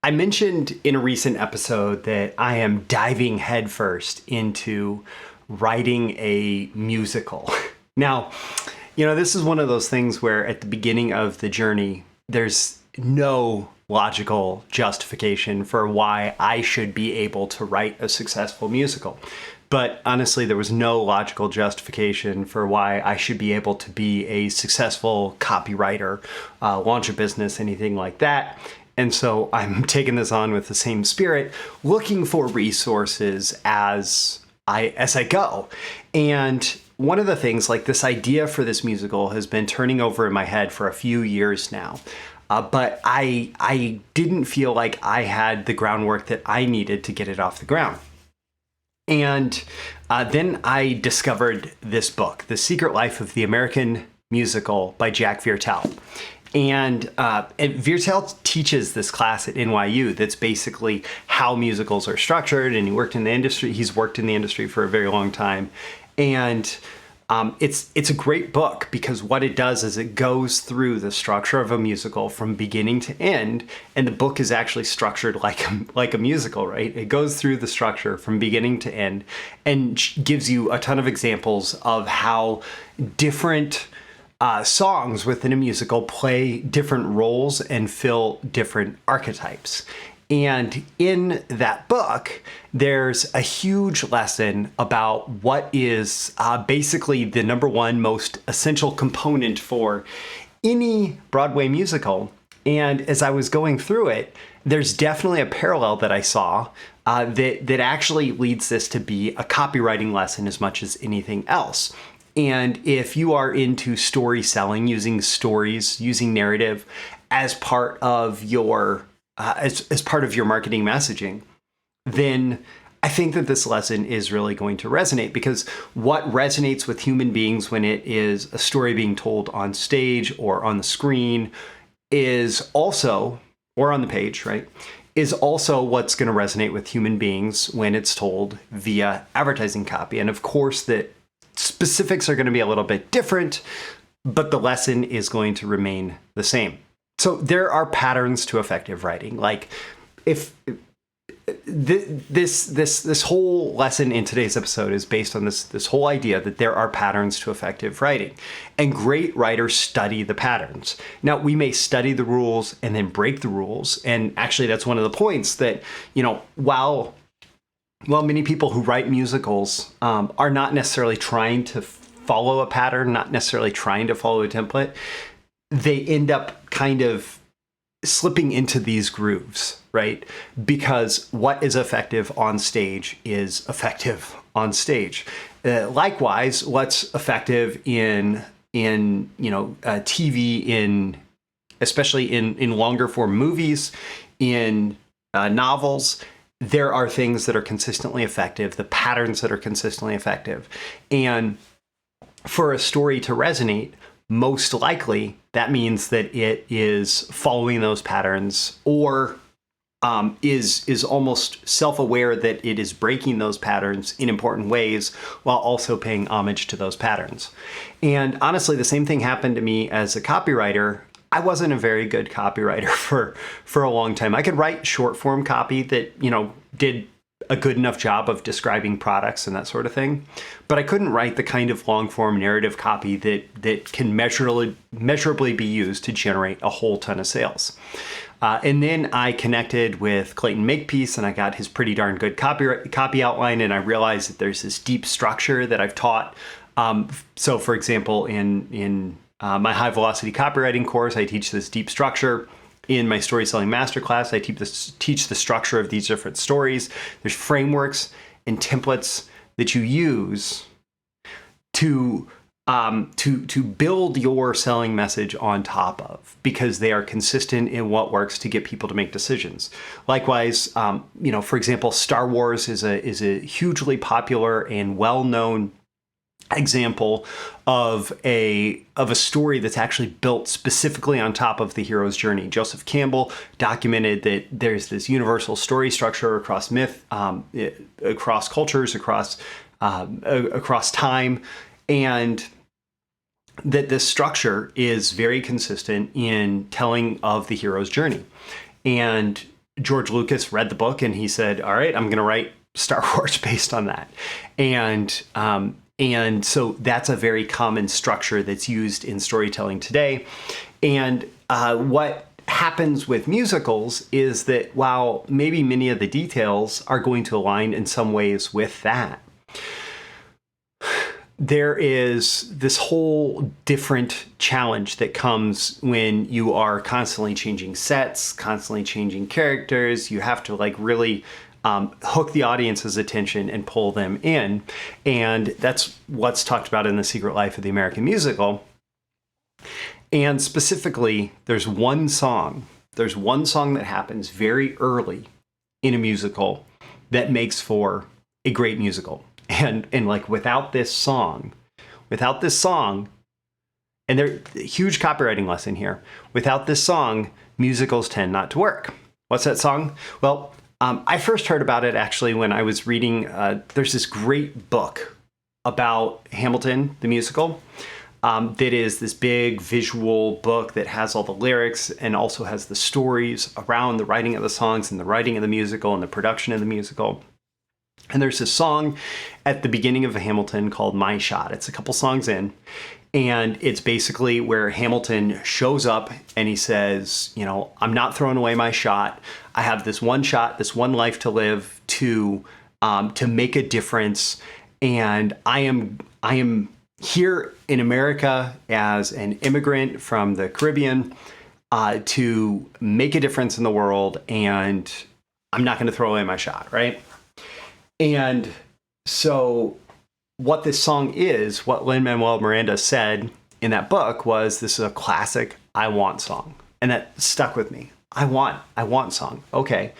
I mentioned in a recent episode that I am diving headfirst into writing a musical. Now, this is one of those things where at the beginning of the journey, there's no logical justification for why I should be able to write a successful musical. But honestly, there was no logical justification for why I should be able to be a successful copywriter, launch a business, anything like that. And so I'm taking this on with the same spirit, looking for resources as I go. And one of the things, like this idea for this musical has been turning over in my head for a few years now. But I didn't feel like I had the groundwork that I needed to get it off the ground. And then I discovered this book, The Secret Life of the American Musical by Jack Viertel. And Viertel teaches this class at NYU that's basically how musicals are structured. And he's worked in the industry for a very long time. And it's a great book because what it does is it goes through the structure of a musical from beginning to end, and the book is actually structured like a musical, right? It goes through the structure from beginning to end and gives you a ton of examples of how different songs within a musical play different roles and fill different archetypes. And in that book, there's a huge lesson about what is basically the number one most essential component for any Broadway musical. And as I was going through it, there's definitely a parallel that I saw that actually leads this to be a copywriting lesson as much as anything else. And if you are into story selling, using stories, using narrative as part of your as part of your marketing messaging, then I think that this lesson is really going to resonate, because what resonates with human beings when it is a story being told on stage or on the screen is also, or on the page, right, is also what's going to resonate with human beings when it's told via advertising copy. And of course, the specifics are going to be a little bit different, but the lesson is going to remain the same. So there are patterns to effective writing. Like if this whole lesson in today's episode is based on this whole idea that there are patterns to effective writing, and great writers study the patterns. Now, we may study the rules and then break the rules. And actually, that's one of the points that, while many people who write musicals are not necessarily trying to follow a pattern, not necessarily trying to follow a template, they end up kind of slipping into these grooves, right? Because what is effective on stage is effective on stage. Likewise, what's effective in TV, especially in longer form movies, in novels, there are things that are consistently effective, the patterns that are consistently effective. And for a story to resonate, most likely that means that it is following those patterns, or is almost self-aware that it is breaking those patterns in important ways while also paying homage to those patterns. And honestly, the same thing happened to me as a copywriter. I wasn't a very good copywriter for a long time. I could write short form copy that, did a good enough job of describing products and that sort of thing. But I couldn't write the kind of long form narrative copy that can measurably be used to generate a whole ton of sales. And then I connected with Clayton Makepeace, and I got his pretty darn good copy outline. And I realized that there's this deep structure that I've taught. So for example, in my high velocity copywriting course, I teach this deep structure. In my story selling masterclass, I teach the structure of these different stories. There's frameworks and templates that you use to build your selling message on top of, because they are consistent in what works to get people to make decisions. Likewise, for example, Star Wars is a hugely popular and well-known example of a story that's actually built specifically on top of the hero's journey. Joseph Campbell documented that there's this universal story structure across myth, across cultures, across time, and that this structure is very consistent in telling of the hero's journey. And George Lucas read the book and he said, all right, I'm going to write Star Wars based on that. And so that's a very common structure that's used in storytelling today. And what happens with musicals is that while maybe many of the details are going to align in some ways with that, there is this whole different challenge that comes when you are constantly changing sets, constantly changing characters. You have to like really hook the audience's attention and pull them in. And that's what's talked about in The Secret Life of the American Musical. And specifically, there's one song that happens very early in a musical that makes for a great musical. And like without this song, and there's a huge copywriting lesson here. Without this song, musicals tend not to work. What's that song? Well, I first heard about it actually when I was reading, there's this great book about Hamilton, the musical, that is this big visual book that has all the lyrics and also has the stories around the writing of the songs and the writing of the musical and the production of the musical. And there's this song at the beginning of Hamilton called My Shot. It's a couple songs in, and it's basically where Hamilton shows up and he says, you know, I'm not throwing away my shot. I have this one shot, this one life to live to make a difference. And I am here in America as an immigrant from the Caribbean to make a difference in the world. And I'm not going to throw away my shot, right? And so what this song is, what Lin-Manuel Miranda said in that book was, this is a classic I want song. And that stuck with me. I want song. Okay.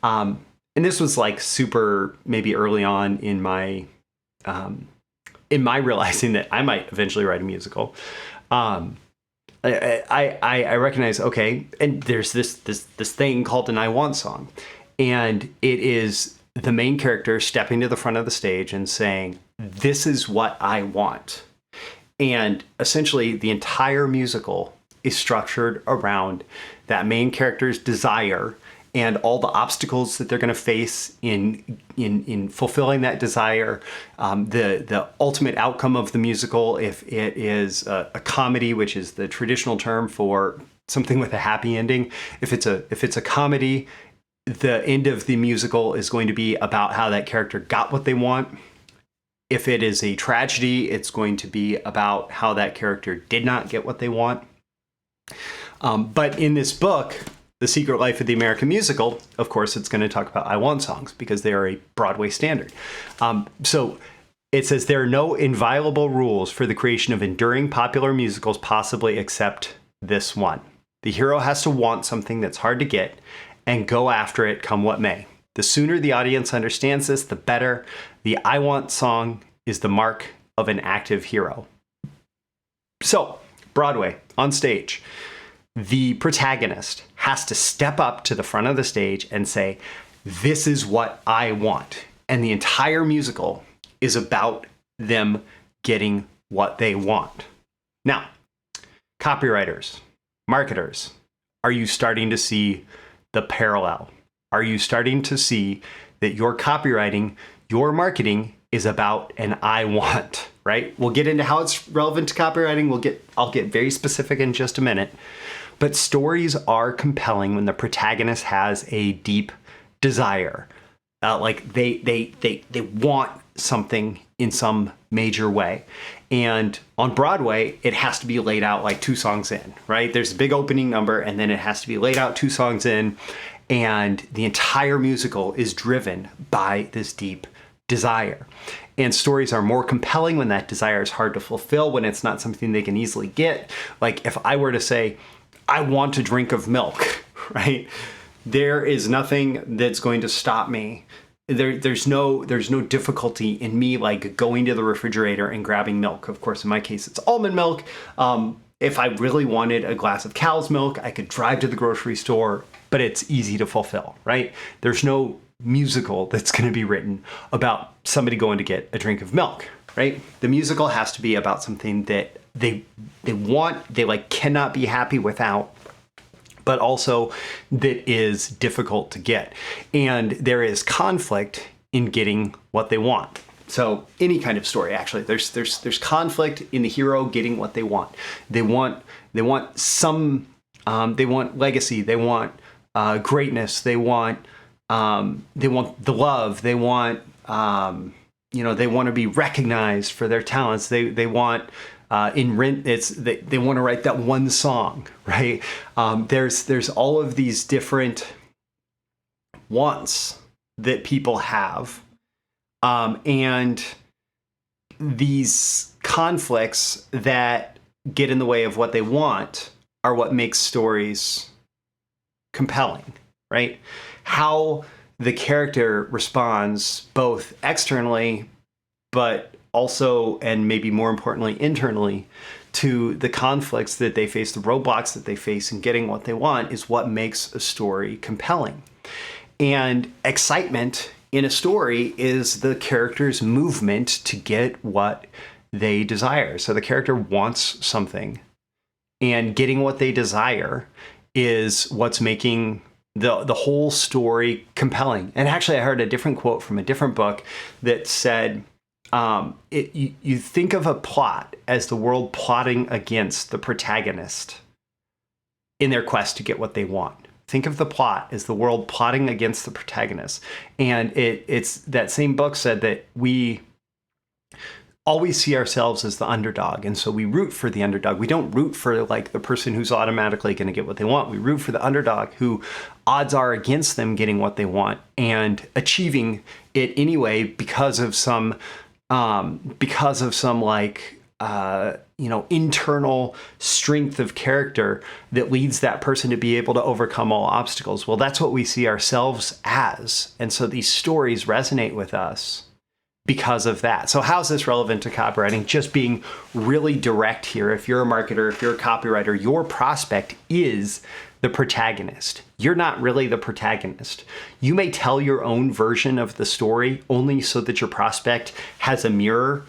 And this was like super maybe early on in my realizing that I might eventually write a musical. I recognize, okay, and there's this thing called an I want song. And it is the main character stepping to the front of the stage and saying, this is what I want. And essentially the entire musical is structured around that main character's desire and all the obstacles that they're going to face in fulfilling that desire. The ultimate outcome of the musical, if it is a comedy, which is the traditional term for something with a happy ending, if it's a comedy, the end of the musical is going to be about how that character got what they want. If it is a tragedy, it's going to be about how that character did not get what they want. But in this book, The Secret Life of the American Musical, of course, it's going to talk about I want songs because they are a Broadway standard. So it says there are no inviolable rules for the creation of enduring popular musicals, possibly except this one. The hero has to want something that's hard to get and go after it come what may. The sooner the audience understands this, the better. The I want song is the mark of an active hero. So, Broadway, on stage, the protagonist has to step up to the front of the stage and say, this is what I want. And the entire musical is about them getting what they want. Now, copywriters, marketers, are you starting to see the parallel? Are you starting to see that your copywriting, your marketing is about an I want, right? We'll get into how it's relevant to copywriting. I'll get very specific in just a minute. But stories are compelling when the protagonist has a deep desire. Like they want something in some major way. And on Broadway, it has to be laid out like 2 songs in, right? There's a big opening number, and then it has to be laid out 2 songs in. And the entire musical is driven by this deep desire. And stories are more compelling when that desire is hard to fulfill, when it's not something they can easily get. Like if I were to say, I want a drink of milk, right? There is nothing that's going to stop me. There's no difficulty in me like going to the refrigerator and grabbing milk. Of course, in my case, it's almond milk. If I really wanted a glass of cow's milk, I could drive to the grocery store, but it's easy to fulfill, right? There's no musical that's going to be written about somebody going to get a drink of milk, right? The musical has to be about something that they want, they like cannot be happy without, but also that is difficult to get. And there is conflict in getting what they want. So any kind of story, actually, there's conflict in the hero getting what they want. They want some, they want legacy, they want greatness, they want the love, they want they want to be recognized for their talents. They want they want to write that one song, right? There's all of these different wants that people have, and these conflicts that get in the way of what they want are what makes stories compelling, right? How the character responds both externally, but also, and maybe more importantly, internally, to the conflicts that they face, the roadblocks that they face in getting what they want, is what makes a story compelling. And excitement in a story is the character's movement to get what they desire. So the character wants something, and getting what they desire is what's making the whole story compelling. And actually, I heard a different quote from a different book that said, you think of a plot as the world plotting against the protagonist in their quest to get what they want. Think of the plot as the world plotting against the protagonist. And it's that same book said that we always see ourselves as the underdog. And so we root for the underdog. We don't root for like the person who's automatically going to get what they want. We root for the underdog who odds are against them getting what they want and achieving it anyway because of some internal strength of character that leads that person to be able to overcome all obstacles. Well, that's what we see ourselves as. And so these stories resonate with us because of that. So how's this relevant to copywriting? Just being really direct here. If you're a marketer, if you're a copywriter, your prospect is the protagonist. You're not really the protagonist. You may tell your own version of the story only so that your prospect has a mirror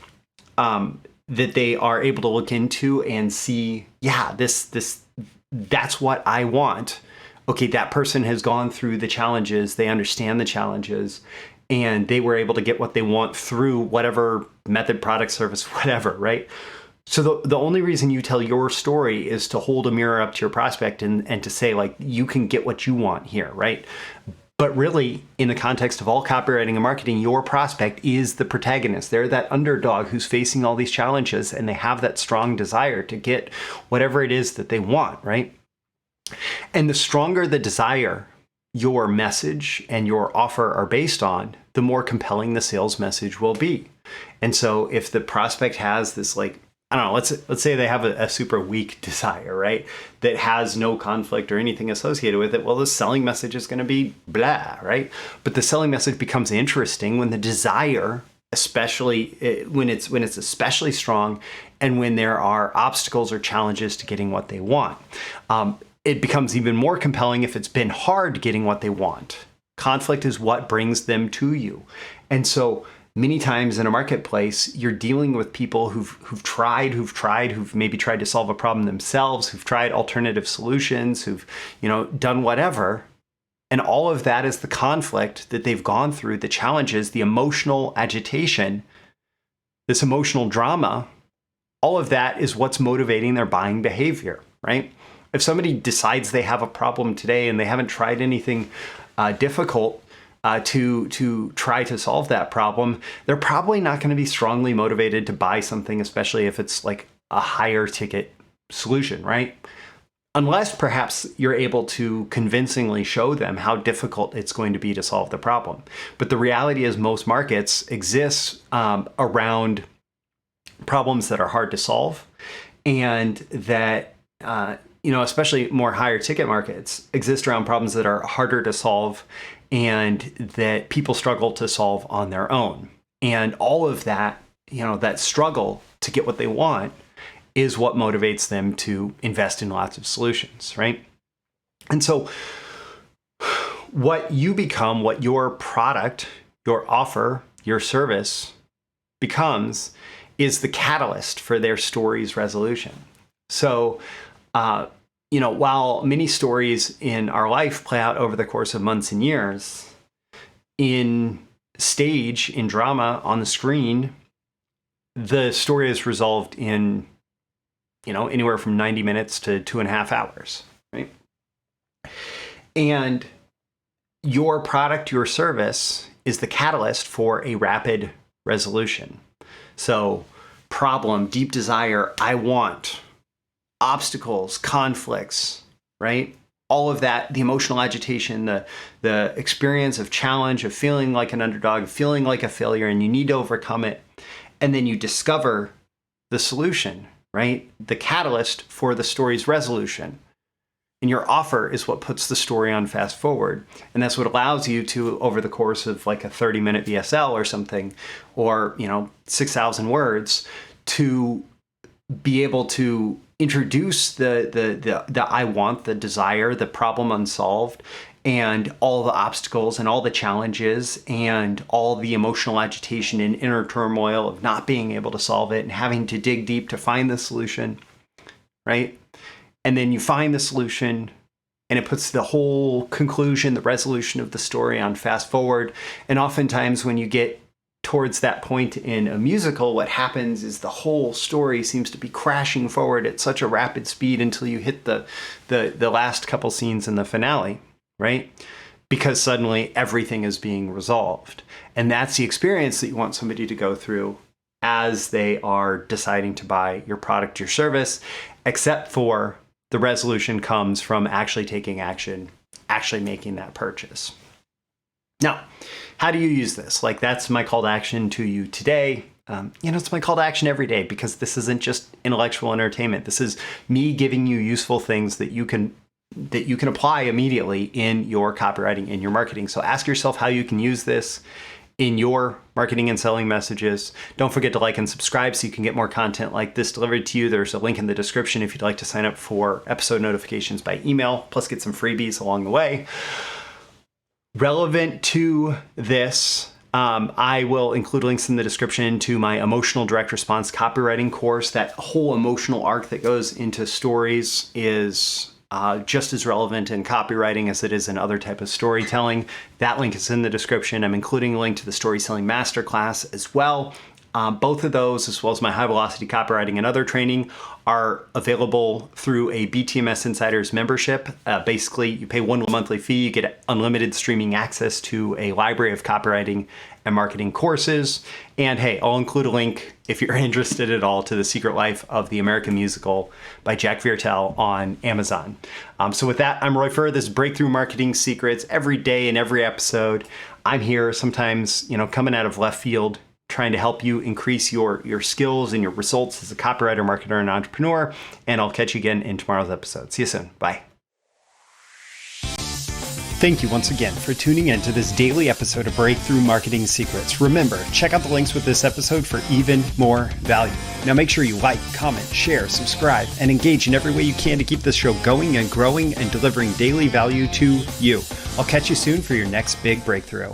that they are able to look into and see, yeah, that's what I want. Okay, that person has gone through the challenges, they understand the challenges, and they were able to get what they want through whatever method, product, service, whatever, right? So the only reason you tell your story is to hold a mirror up to your prospect and to say, like, you can get what you want here, right? But really, in the context of all copywriting and marketing, your prospect is the protagonist. They're that underdog who's facing all these challenges, and they have that strong desire to get whatever it is that they want, right? And the stronger the desire your message and your offer are based on, the more compelling the sales message will be. And so if the prospect has this, like, I don't know, let's say they have a super weak desire, right? That has no conflict or anything associated with it. Well, the selling message is going to be blah, right? But the selling message becomes interesting when the desire, especially when it's especially strong, and when there are obstacles or challenges to getting what they want. It becomes even more compelling if it's been hard getting what they want. Conflict is what brings them to you. And so many times in a marketplace, you're dealing with people who've maybe tried to solve a problem themselves, who've tried alternative solutions, who've, done whatever. And all of that is the conflict that they've gone through, the challenges, the emotional agitation, this emotional drama. All of that is what's motivating their buying behavior, right? If somebody decides they have a problem today and they haven't tried anything difficult to try to solve that problem, they're probably not going to be strongly motivated to buy something, especially if it's like a higher ticket solution, right? Unless perhaps you're able to convincingly show them how difficult it's going to be to solve the problem. But the reality is most markets exist around problems that are hard to solve, and that especially more higher ticket markets exist around problems that are harder to solve and that people struggle to solve on their own. And all of that, that struggle to get what they want is what motivates them to invest in lots of solutions, right? And so what you become, what your product, your offer, your service becomes is the catalyst for their story's resolution. So while many stories in our life play out over the course of months and years, in stage, in drama, on the screen, the story is resolved in, anywhere from 90 minutes to 2.5 hours, right? And your product, your service is the catalyst for a rapid resolution. So problem, deep desire, I want, obstacles, conflicts, right? All of that, the emotional agitation, the experience of challenge, of feeling like an underdog, feeling like a failure, and you need to overcome it. And then you discover the solution, right? The catalyst for the story's resolution. And your offer is what puts the story on fast forward. And that's what allows you to, over the course of like a 30-minute VSL or something, or 6,000 words, to be able to introduce the I want, the desire, the problem unsolved, and all the obstacles and all the challenges and all the emotional agitation and inner turmoil of not being able to solve it and having to dig deep to find the solution, right? And then you find the solution and it puts the whole conclusion, the resolution of the story on fast forward. And oftentimes when you get towards that point in a musical, what happens is the whole story seems to be crashing forward at such a rapid speed until you hit the last couple scenes in the finale, right? Because suddenly everything is being resolved. And that's the experience that you want somebody to go through as they are deciding to buy your product, your service, except for the resolution comes from actually taking action, actually making that purchase. Now, how do you use this? Like, that's my call to action to you today. It's my call to action every day, because this isn't just intellectual entertainment. This is me giving you useful things that you can apply immediately in your copywriting, in your marketing. So ask yourself how you can use this in your marketing and selling messages. Don't forget to like and subscribe so you can get more content like this delivered to you. There's a link in the description if you'd like to sign up for episode notifications by email, plus get some freebies along the way. Relevant to this, I will include links in the description to my emotional direct response copywriting course. That whole emotional arc that goes into stories is just as relevant in copywriting as it is in other type of storytelling. That link is in the description. I'm including a link to the story selling masterclass as well. Both of those, as well as my high velocity copywriting and other training, are available through a BTMSinsiders membership. Basically, you pay one monthly fee, you get unlimited streaming access to a library of copywriting and marketing courses. And hey, I'll include a link if you're interested at all to The Secret Life of the American Musical by Jack Viertel on Amazon. So with that, I'm Roy Furr. This is Breakthrough Marketing Secrets. Every day in every episode, I'm here sometimes, coming out of left field, trying to help you increase your skills and your results as a copywriter, marketer, and entrepreneur. And I'll catch you again in tomorrow's episode. See you soon. Bye. Thank you once again for tuning in to this daily episode of Breakthrough Marketing Secrets. Remember, check out the links with this episode for even more value. Now make sure you like, comment, share, subscribe, and engage in every way you can to keep this show going and growing and delivering daily value to you. I'll catch you soon for your next big breakthrough.